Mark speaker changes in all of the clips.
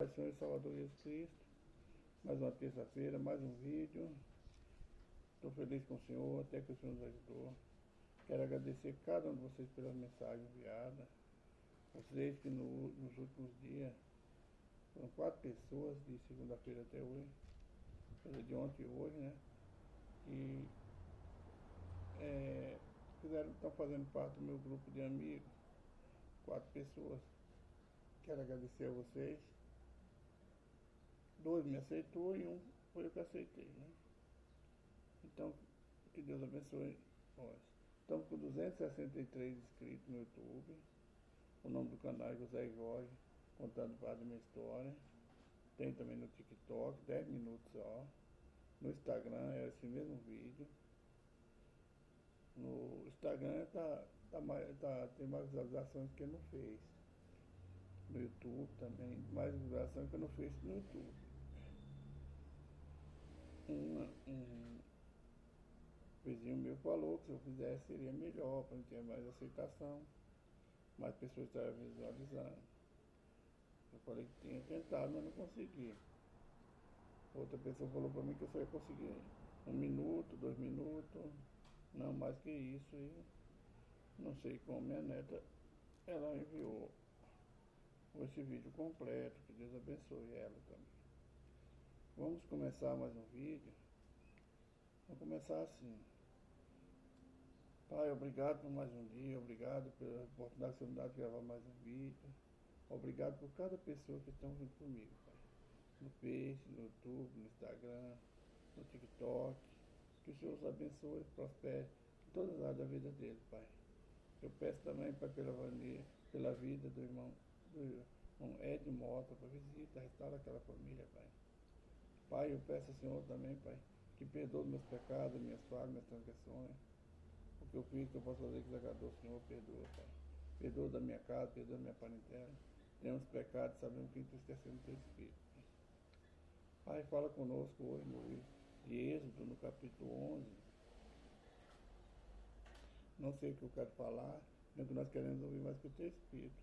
Speaker 1: Senhor e Salvador Jesus Cristo, mais uma terça-feira, mais um vídeo. Estou feliz com o Senhor, até que o Senhor nos ajudou. Quero agradecer a cada um de vocês pelas mensagens enviadas. Vocês que nos últimos dias, foram 4 pessoas, de segunda-feira até hoje, de ontem e hoje, né? Que estão fazendo parte do meu grupo de amigos. 4 pessoas. Quero agradecer a vocês. 2 me aceitou e um foi eu que aceitei, né? Então, que Deus abençoe nós. Estamos com 263 inscritos no YouTube. O nome do canal é José Jorge, contando parte da minha história. Tem também no TikTok, 10 minutos só. No Instagram é esse mesmo vídeo. No Instagram tem mais visualizações que no Face. No YouTube também, mais visualizações que no Face no YouTube. Um vizinho meu falou que se eu fizesse seria melhor, para não ter mais aceitação, mais pessoas estavam visualizando. Eu falei que tinha tentado, mas não consegui. Outra pessoa falou para mim que eu só ia conseguir 1 minuto, 2 minutos, não mais que isso. E não sei como minha neta, ela enviou esse vídeo completo, que Deus abençoe ela também. Vamos começar mais um vídeo. Vamos começar assim. Pai, obrigado por mais um dia, obrigado pela oportunidade que você me dá de gravar mais um vídeo. Obrigado por cada pessoa que está junto comigo, Pai. No Face, no YouTube, no Instagram, no TikTok. Que o Senhor os abençoe e prospere em todas as áreas da vida dele, Pai. Eu peço também, Pai, pela vida do irmão Ed Mota, para visita, restaurar aquela família, Pai. Pai, eu peço ao Senhor também, Pai, que perdoe meus pecados, minhas falhas, minhas transgressões. O que eu fiz, que eu posso fazer que desagradou o Senhor, perdoa, Pai. Perdoa da minha casa, perdoa da minha parentela. Temos pecados, sabemos que entristecemos o teu Espírito. Pai, fala conosco hoje no livro de Êxodo, no capítulo 11. Não sei o que eu quero falar, nem o que nós queremos ouvir, mas que o teu Espírito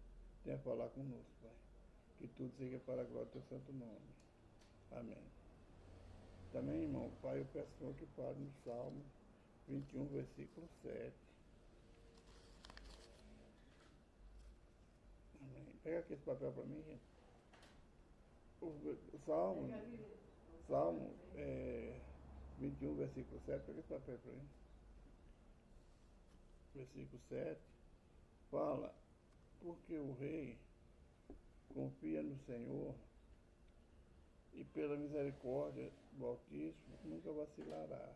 Speaker 1: tenha a falar conosco, Pai. Que tudo seja para a glória do teu santo nome. Amém. Também, irmão, Pai, eu peço ao Senhor que fale no Salmo 21, versículo 7. Amém. Pega aqui esse papel para mim, gente. O Salmo 21, versículo 7. Pega esse papel para mim. Versículo 7 fala: porque o rei confia no Senhor e pela misericórdia do Altíssimo nunca vacilará.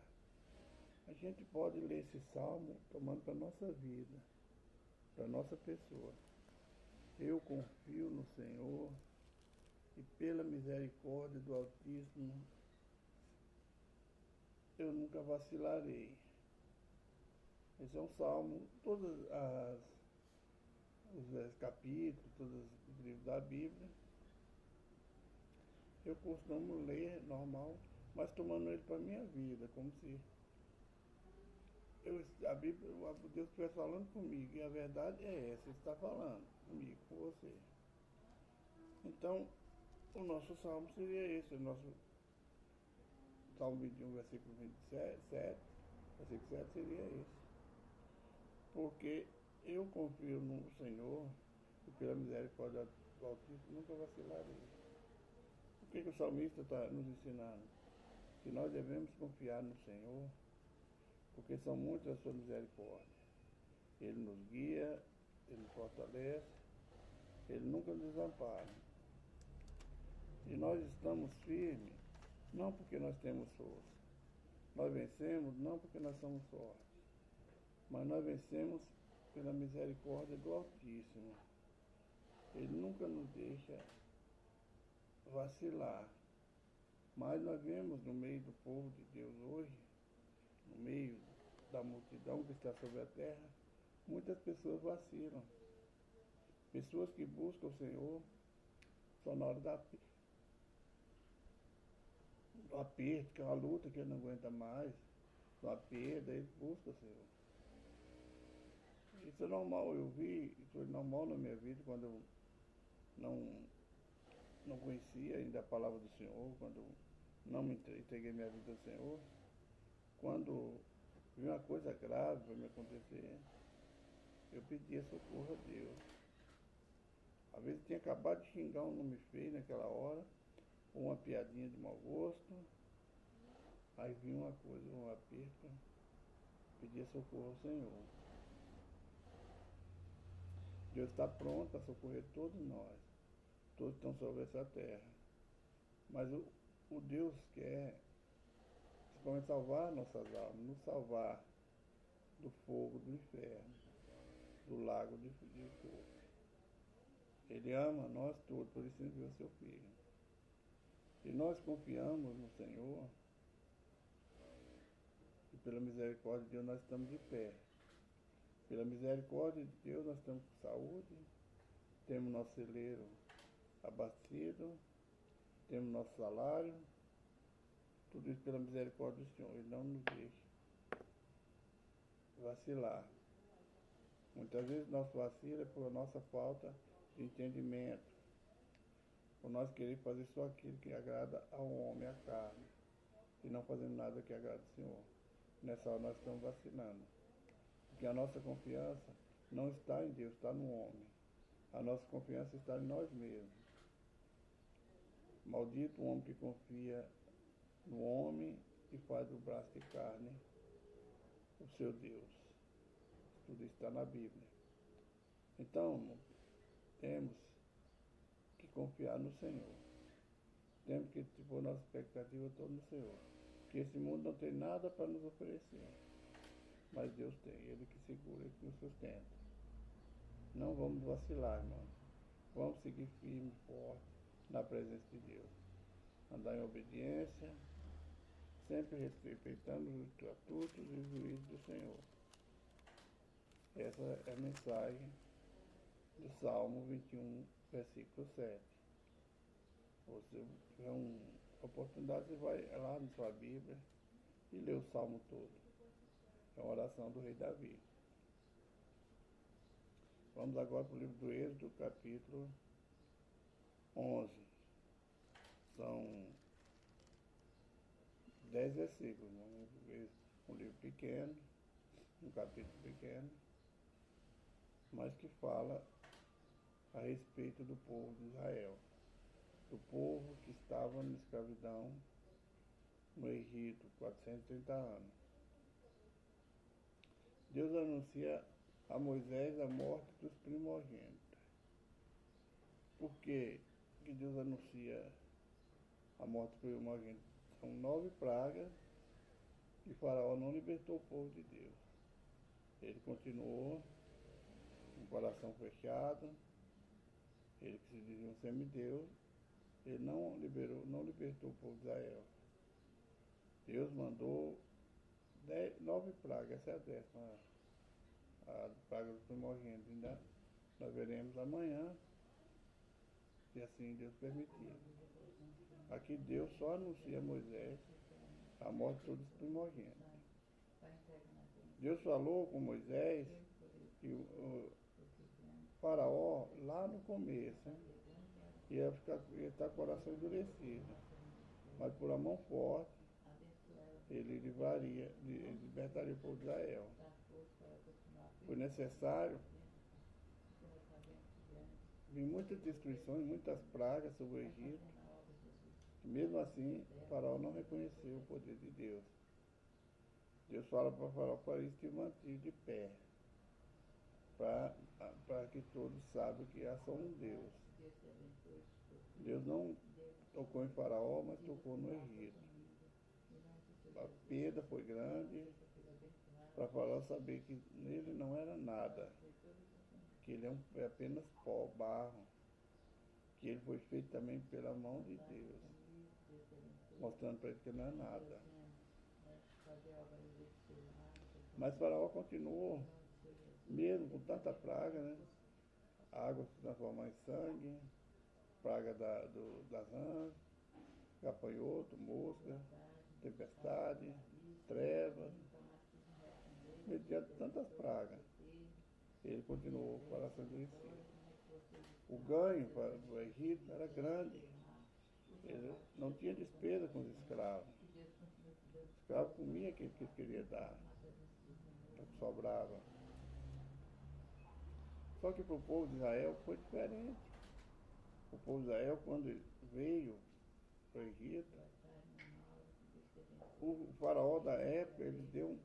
Speaker 1: A gente pode ler esse salmo tomando para a nossa vida, para a nossa pessoa. Eu confio no Senhor e pela misericórdia do Altíssimo eu nunca vacilarei. Esse é um salmo, todos os capítulos, todos os livros da Bíblia, eu costumo ler normal, mas tomando ele para a minha vida, como se a Bíblia, Deus estivesse falando comigo, e a verdade é essa, Ele está falando comigo, com você. Então, o nosso salmo seria esse, o nosso Salmo 21, versículo 27, versículo 7 seria esse. Porque eu confio no Senhor e pela misericórdia do Altíssimo nunca vacilarei. O que o salmista está nos ensinando? Que nós devemos confiar no Senhor, porque são muitas as suas misericórdias. Ele nos guia, Ele nos fortalece, Ele nunca nos desampara. E nós estamos firmes, não porque nós temos força. Nós vencemos não porque nós somos fortes, mas nós vencemos pela misericórdia do Altíssimo. Ele nunca nos deixa vacilar. Mas nós vemos no meio do povo de Deus hoje, no meio da multidão que está sobre a terra, muitas pessoas vacilam. Pessoas que buscam o Senhor só na hora do aperto, que é uma luta que ele não aguenta mais, do aperto, ele busca o Senhor. Isso é normal, isso foi normal na minha vida, quando eu não não conhecia ainda a palavra do Senhor, quando não me entreguei minha vida ao Senhor, quando vi uma coisa grave para me acontecer, eu pedia socorro a Deus. Às vezes tinha acabado de xingar um nome feio naquela hora, ou uma piadinha de mau gosto, aí vinha uma coisa, um aperto, pedia socorro ao Senhor. Deus está pronto para socorrer todos nós, todos estão sobre essa terra. Mas o Deus quer, principalmente, salvar nossas almas, nos salvar do fogo do inferno, do lago de fogo. Ele ama nós todos, por isso enviou seu Filho. E nós confiamos no Senhor, e pela misericórdia de Deus nós estamos de pé. Pela misericórdia de Deus nós estamos com saúde, temos nosso celeiro abastecido, temos nosso salário, tudo isso pela misericórdia do Senhor. Ele não nos deixa vacilar. Muitas vezes nosso vacilo é por nossa falta de entendimento, por nós querer fazer só aquilo que agrada ao homem, à carne, e não fazendo nada que agrade ao Senhor. Nessa hora nós estamos vacilando, porque a nossa confiança não está em Deus, está no homem. A nossa confiança está em nós mesmos. Maldito o homem que confia no homem e faz do braço de carne o seu Deus. Tudo isso está na Bíblia. Então, temos que confiar no Senhor. Temos que pôr nossa expectativa toda no Senhor. Porque esse mundo não tem nada para nos oferecer. Mas Deus tem, Ele que segura, Ele que nos sustenta. Não vamos vacilar, irmãos. Vamos seguir firme e forte na presença de Deus. Andar em obediência, sempre respeitando os estatutos e os juízos do Senhor. Essa é a mensagem do Salmo 21, versículo 7. Você tiver uma oportunidade, você vai lá na sua Bíblia e lê o Salmo todo. É uma oração do rei Davi. Vamos agora para o livro do Êxodo, capítulo 11. São 10 versículos, um livro pequeno, um capítulo pequeno, mas que fala a respeito do povo de Israel, do povo que estava na escravidão no Egito, 430 anos. Deus anuncia a Moisés a morte dos primogênitos. Por que Deus anuncia a morte dos primogênitos? São 9 pragas e Faraó não libertou o povo de Deus. Ele continuou com o coração fechado, ele que se dizia um semideus, ele não libertou o povo de Israel. Deus mandou 9 pragas, essa é a 10ª, a praga dos primogênitos. Ainda nós veremos amanhã, se assim Deus permitir. Aqui Deus só anuncia a Moisés a morte de todos os primogênitos. Deus falou com Moisés que o Faraó, lá no começo, ia estar com o coração endurecido, mas por a mão forte, ele libertaria o povo de Israel. Foi necessário vir muitas destruições, muitas pragas sobre o Egito, e mesmo assim, Faraó não reconheceu o poder de Deus. Deus fala para Faraó para isso que mantive de pé, para que todos saibam que há só um Deus. Deus não tocou em Faraó, mas tocou no Egito. A perda foi grande, para Faraó saber que nele não era nada, que ele é apenas pó, barro, que ele foi feito também pela mão de Deus, mostrando para ele que não é nada. Mas Faraó continuou, mesmo com tanta praga, né? A água se transformou em sangue, praga das rãs, gafanhoto, mosca, tempestade, trevas, mediante tantas pragas. Ele continuou com o coração endurecido. O ganho para o Egito era grande, Ele não tinha despesa com os escravos. O escravo comia aquilo que ele queria dar, o que sobrava. Só que para o povo de Israel foi diferente. O povo de Israel, quando veio para o Egito, o faraó da época, ele deu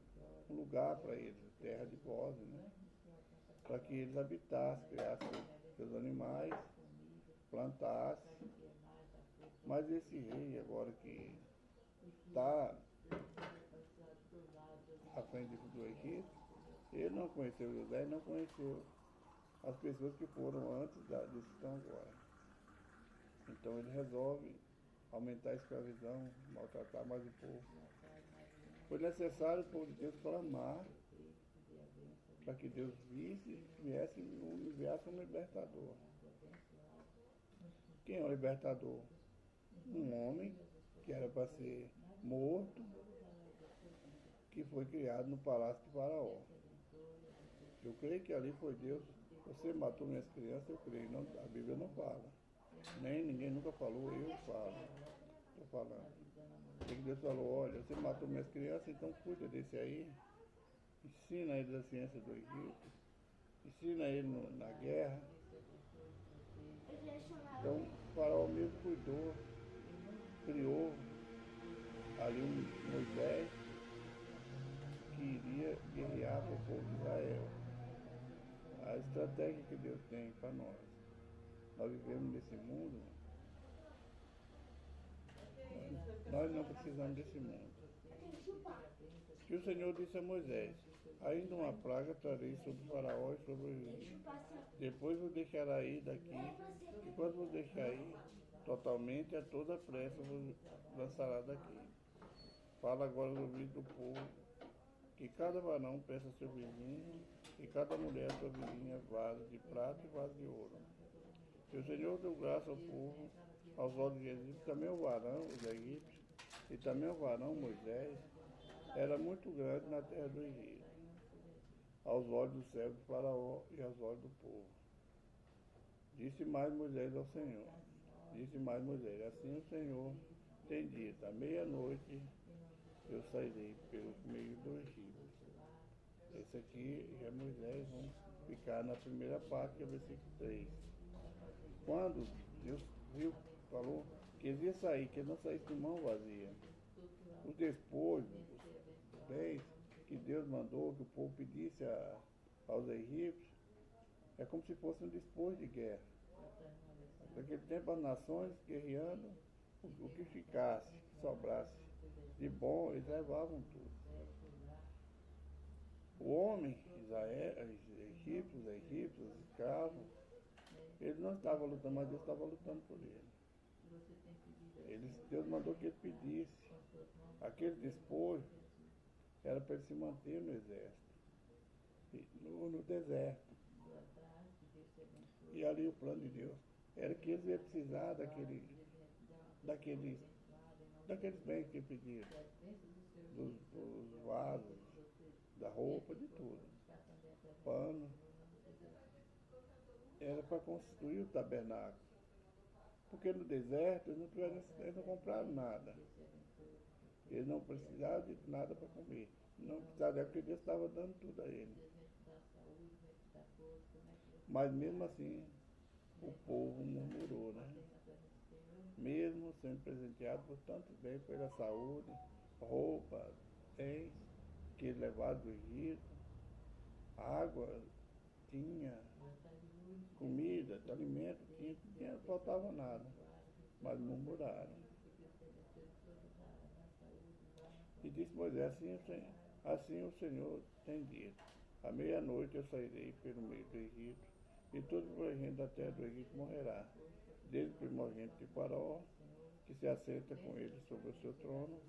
Speaker 1: um lugar para eles, terra de Gósen, né? Para que eles habitassem, criassem seus animais, plantassem. Mas esse rei agora que está à frente do Egito, ele não conheceu José e não conheceu as pessoas que foram antes desses que estão agora. Então ele resolve aumentar a escravidão, maltratar mais o povo. Foi necessário o povo de Deus clamar para que Deus viesse e enviasse um libertador. Quem é o libertador? Um homem que era para ser morto, que foi criado no palácio de Faraó. Eu creio que ali foi Deus. Você matou minhas crianças, eu creio. Não, a Bíblia não fala. Nem ninguém nunca falou, eu falo. Estou falando. E Deus falou, olha, você matou minhas crianças, então cuida desse aí. Ensina eles a ciência do Egito. Ensina ele na guerra. Então, o Faraó mesmo cuidou, criou ali um Moisés que iria guerrear para o povo de Israel. A estratégia que Deus tem para nós. Nós vivemos nesse mundo, nós não precisamos desse mundo. Que o Senhor disse a Moisés, ainda uma praga trarei sobre o Faraó e sobre o Egito. Depois vos deixará ir daqui, e quando vos deixar ir, totalmente a toda pressa vos lançará daqui. Fala agora no ouvido do povo, que cada varão peça a seu vizinho, e cada mulher a sua vizinha vaso de prata e vaso de ouro. E o Senhor deu graça ao povo, aos olhos de Egito, também o varão, os egípcios, e também o varão, Moisés, era muito grande na terra do Egito, aos olhos do servo de Faraó e aos olhos do povo. Disse mais Moisés ao Senhor, assim o Senhor tem dito, à meia-noite eu sairei pelo meio do Egito. Esse aqui é Moisés, vamos ficar na primeira parte, que é o versículo 3. Quando Deus falou que ele ia sair, que ele não saísse de mão vazia. Os despojos, os bens que Deus mandou que o povo pedisse aos egípcios, é como se fosse um despojo de guerra. Naquele tempo as nações guerreando, o que ficasse, que sobrasse de bom, eles levavam tudo. O homem, os egípcios, os escravos, ele não estava lutando, mas Deus estava lutando por ele. Deus mandou que ele pedisse. Aquele despojo era para ele se manter no exército, no deserto. E ali o plano de Deus era que eles iam precisar daqueles bens que ele pediram, dos vasos, da roupa, de tudo. Pano. Era para construir o tabernáculo. Porque no deserto eles não compraram nada. Eles não precisavam de nada para comer. Não precisavam, porque Deus estava dando tudo a eles. Mas mesmo assim, o povo murmurou, né? Mesmo sendo presenteado por tantos bens, pela saúde, roupa, bens que eles levaram do Egito, água tinha, comida, alimento tinha, não faltava nada. Mas murmuraram. E disse Moisés, assim o Senhor tem dito, à meia-noite eu sairei pelo meio do Egito, e todo primogênito da terra do Egito morrerá, desde o primogênito de Faraó, que se assenta com ele sobre o seu trono,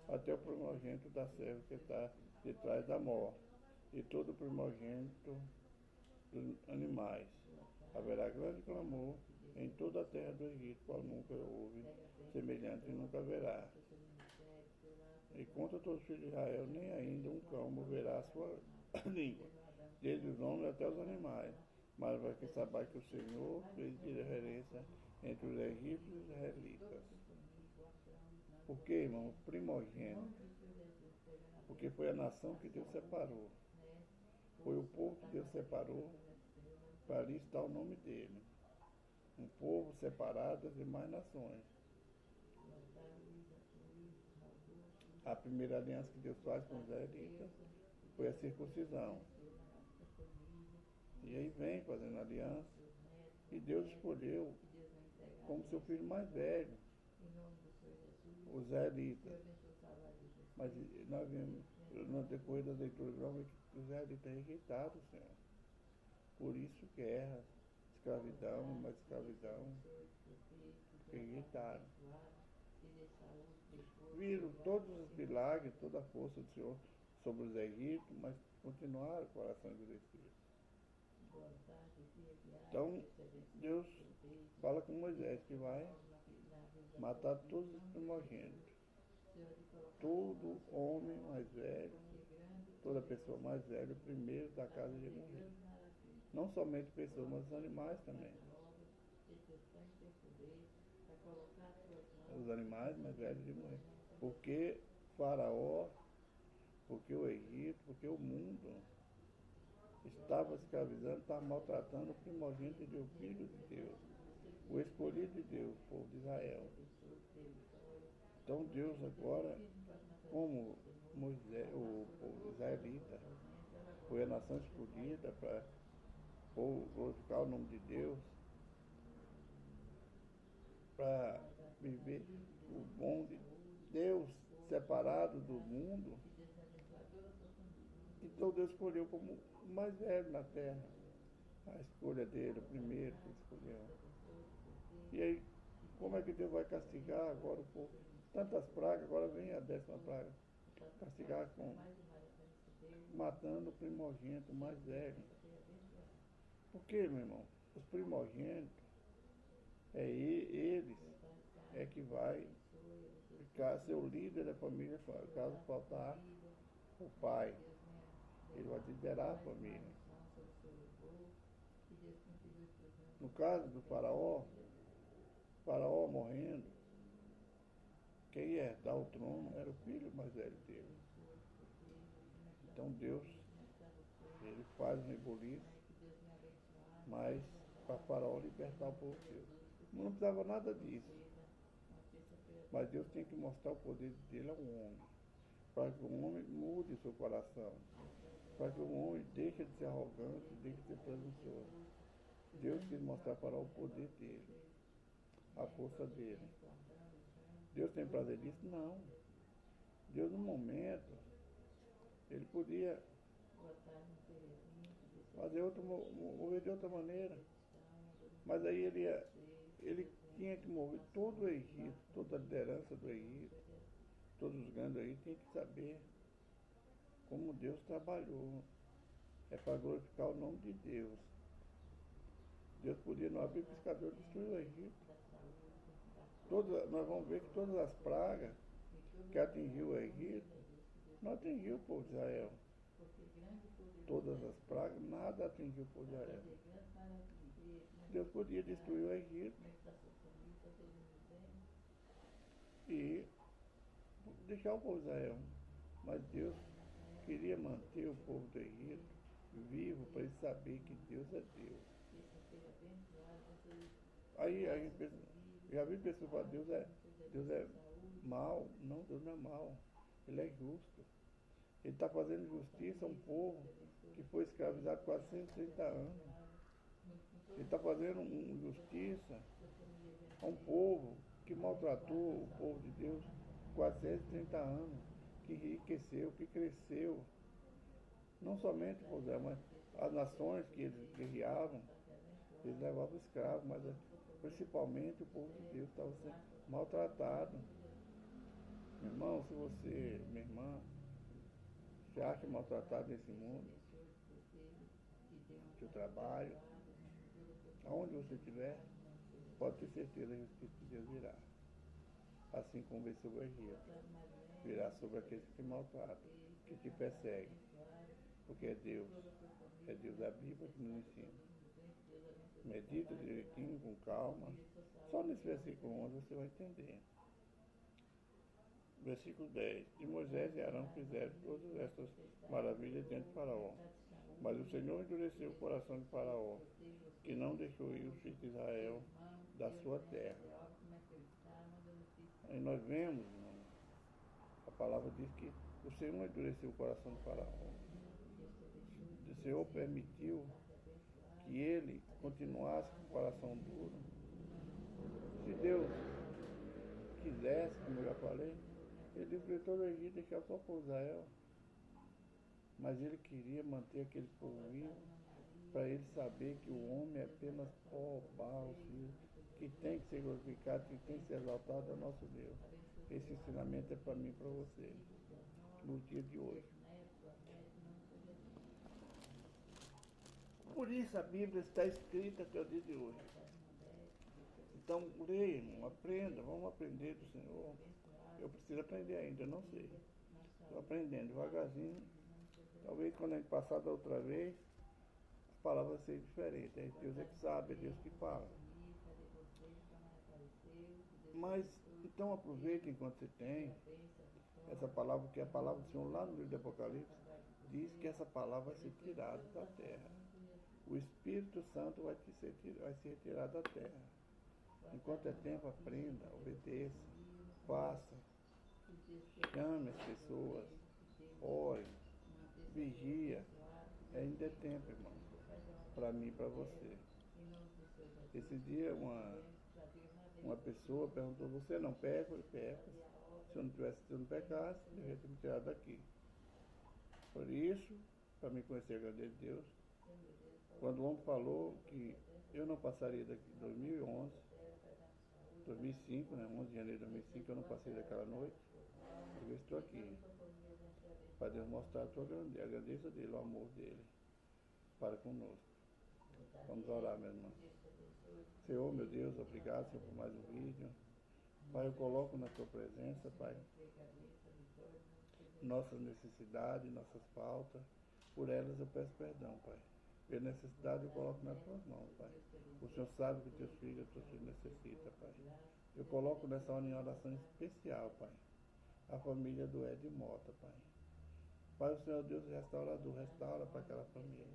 Speaker 1: até o primogênito da serva que está de trás da morte, e todo primogênito dos animais. Haverá grande clamor em toda a terra do Egito, qual nunca houve, semelhante e nunca haverá. E contra todos os filhos de Israel, nem ainda um cão moverá a sua língua, desde os homens até os animais. Mas vai que saiba que o Senhor fez diferença entre os egípcios e os israelitas. Por quê, irmão? Primogênito. Porque foi a nação que Deus separou. Foi o povo que Deus separou para ali estar o nome dele. Um povo separado das demais nações. A primeira aliança que Deus faz com os israelitas foi a circuncisão. E aí vem fazendo aliança. E Deus escolheu como seu filho mais velho, os israelitas. Mas nós vimos, no decorrer das leituras, que os israelitas rejeitaram o Senhor. Por isso, guerra, escravidão, mais escravidão, rejeitaram. Viram todos os milagres, toda a força do Senhor sobre os egípcios, mas continuaram com o coração endurecido. Então, Deus fala com Moisés que vai matar todos os primogênitos. Todo homem mais velho, toda pessoa mais velha, o primeiro da casa de morrer. Não somente pessoas, mas os animais também. Os animais mais velhos de morrer. Porque Faraó, porque o Egito, porque o mundo estava escravizando, estava maltratando o primogênito de Deus, o filho de Deus, o escolhido de Deus, o povo de Israel. Então Deus agora, como Moisés, o povo israelita, foi a nação escolhida para glorificar o nome de Deus, para viver o bom de Deus separado do mundo. Então Deus escolheu como o mais velho na terra. A escolha dele, o primeiro que escolheu. E aí, como é que Deus vai castigar agora o povo? Tantas pragas, agora vem a 10ª praga. Castigar com matando o primogênito mais velho. Por quê, meu irmão? Os primogênitos, eles é que vai ficar, ser o líder da família, caso faltar o pai. Ele vai liderar a família. No caso do Faraó morrendo, quem ia herdar o trono era o filho mais velho dele. Então Deus, ele faz um reboliço, mas para Faraó libertar o povo de Deus. Não precisava nada disso. Mas Deus tem que mostrar o poder dele ao homem, para que o homem mude seu coração, para que o homem deixe de ser arrogante, deixe de ser presunçoso. Deus quis mostrar para o poder dele, a força dele. Deus tem prazer nisso? Não. Deus, no momento, ele podia fazer mover de outra maneira. Mas aí ele tinha que mover todo o Egito, toda a liderança do Egito, todos os grandes aí tinham que saber como Deus trabalhou. É para glorificar o nome de Deus. Deus podia não abrir o pescador e destruir o Egito. Nós vamos ver que todas as pragas que atingiu o Egito, não atingiu o povo de Israel. Todas as pragas, nada atingiu o povo de Israel. Deus podia destruir o Egito e deixar o povo de Israel. Mas Deus queria manter o povo do Egito vivo para ele saber que Deus é Deus. Aí a gente pensa, já vi pessoas falar, Deus é mau. Não, Deus não é mau. Ele é justo. Ele está fazendo justiça a um povo que foi escravizado 430 anos. Ele está fazendo justiça a um povo que maltratou o povo de Deus 430 anos, que enriqueceu, que cresceu. Não somente o povo, mas as nações que eles guerreavam, eles levavam escravos, mas principalmente o povo de Deus estava sendo maltratado. Meu irmão, se você, minha irmã, se acha maltratado nesse mundo, seu trabalho, aonde você estiver, pode ter certeza que a justiça de Deus virá. Assim como veio sobre o Egito, virá sobre aqueles que te maltratam, que te perseguem. Porque é Deus da Bíblia que nos ensina. Medita direitinho, com calma. Só nesse versículo 11 você vai entender. Versículo 10. E Moisés e Arão fizeram todas estas maravilhas diante de Faraó. Mas o Senhor endureceu o coração de Faraó, que não deixou ir os filhos de Israel da sua terra. Aí nós vemos, irmão, a palavra diz que o Senhor endureceu o coração de Faraó. O Senhor permitiu que ele continuasse com o coração duro. Se Deus quisesse, como eu já falei, ele enfrentou o Egito e deixava só para Israel. Mas ele queria manter aquele povo vivo, para ele saber que o homem é apenas pó, barro, que tem que ser glorificado, que tem que ser exaltado é o nosso Deus. Esse ensinamento é para mim e para você, no dia de hoje. Por isso a Bíblia está escrita até o dia de hoje. Então, leia, irmão, aprenda, vamos aprender do Senhor. Eu preciso aprender ainda, eu não sei. Estou aprendendo devagarzinho. Talvez quando a gente passar da outra vez, as palavras vão ser diferentes. É Deus é que sabe, é Deus que fala. Mas, então aproveite enquanto você tem essa palavra, que é a palavra do Senhor lá no livro do Apocalipse, diz que essa palavra vai ser tirada da terra. O Espírito Santo vai ser retirado da terra. Enquanto é tempo, aprenda, obedeça, faça, chame as pessoas, ore, vigia. Ainda é tempo, irmão, para mim e para você. Esse dia uma pessoa perguntou, você não peca? Eu peco. Se eu não pecasse, eu devia ter me tirado daqui. Por isso, para me conhecer a grandeza de Deus, quando o homem falou que eu não passaria daqui em 2005, né, 11 de janeiro de 2005, eu não passei daquela noite, eu estou aqui, para Deus mostrar a grandeza dele, o amor dele para conosco. Vamos orar, meu irmão. Senhor, meu Deus, obrigado, Senhor, por mais um vídeo. Pai, eu coloco na tua presença, Pai, nossas necessidades, nossas faltas. Por elas eu peço perdão, Pai. Pela necessidade eu coloco nas tuas mãos, Pai. O Senhor sabe que teus filhos necessitam, Pai. Eu coloco nessa hora em oração especial, Pai, a família do Ed Mota, Pai. Pai, o Senhor Deus restaurador, restaura para aquela família.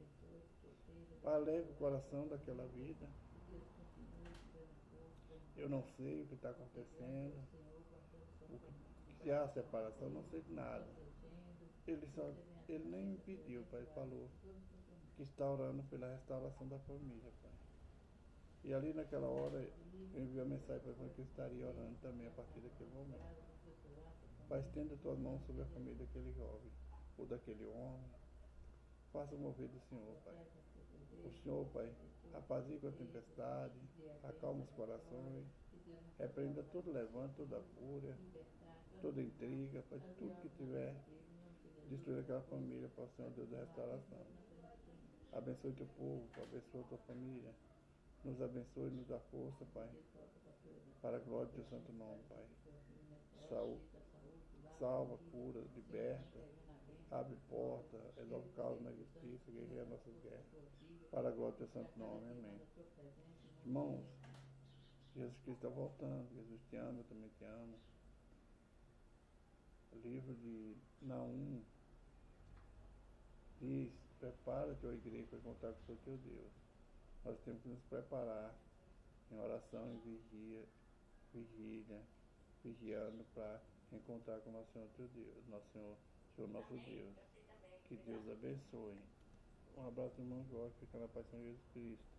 Speaker 1: Pai, leve o coração daquela vida. Eu não sei o que está acontecendo, se há separação, não sei de nada. Ele nem me pediu, Pai, ele falou que está orando pela restauração da família, Pai. E ali naquela hora eu enviei a mensagem para ele que eu estaria orando também a partir daquele momento. Pai, estenda tuas mãos sobre a família daquele jovem, ou daquele homem. Faça o mover do Senhor, Pai. O Senhor, Pai, apazigua a tempestade, acalma os corações, repreenda todo levante, toda fúria, toda intriga, Pai, tudo que tiver destruir aquela família para o Senhor Deus da restauração. Abençoe teu povo, abençoe tua família. Nos abençoe, nos dá força, Pai, para a glória do teu santo nome, Pai. Salva, cura, liberta, abre porta, resolve causa na justiça, guerreia nossas guerras. Para a glória do teu santo nome, amém. Irmãos, Jesus Cristo está voltando, Jesus te ama, eu também te amo. O livro de Naum diz, prepara-te, ó igreja, para encontrar com o teu Deus. Nós temos que nos preparar em oração, em vigília, vigiando para encontrar com o nosso Senhor teu Deus, nosso Senhor nosso Deus. Que Deus abençoe. Um abraço, irmão Jorge, fica na paz de Jesus Cristo.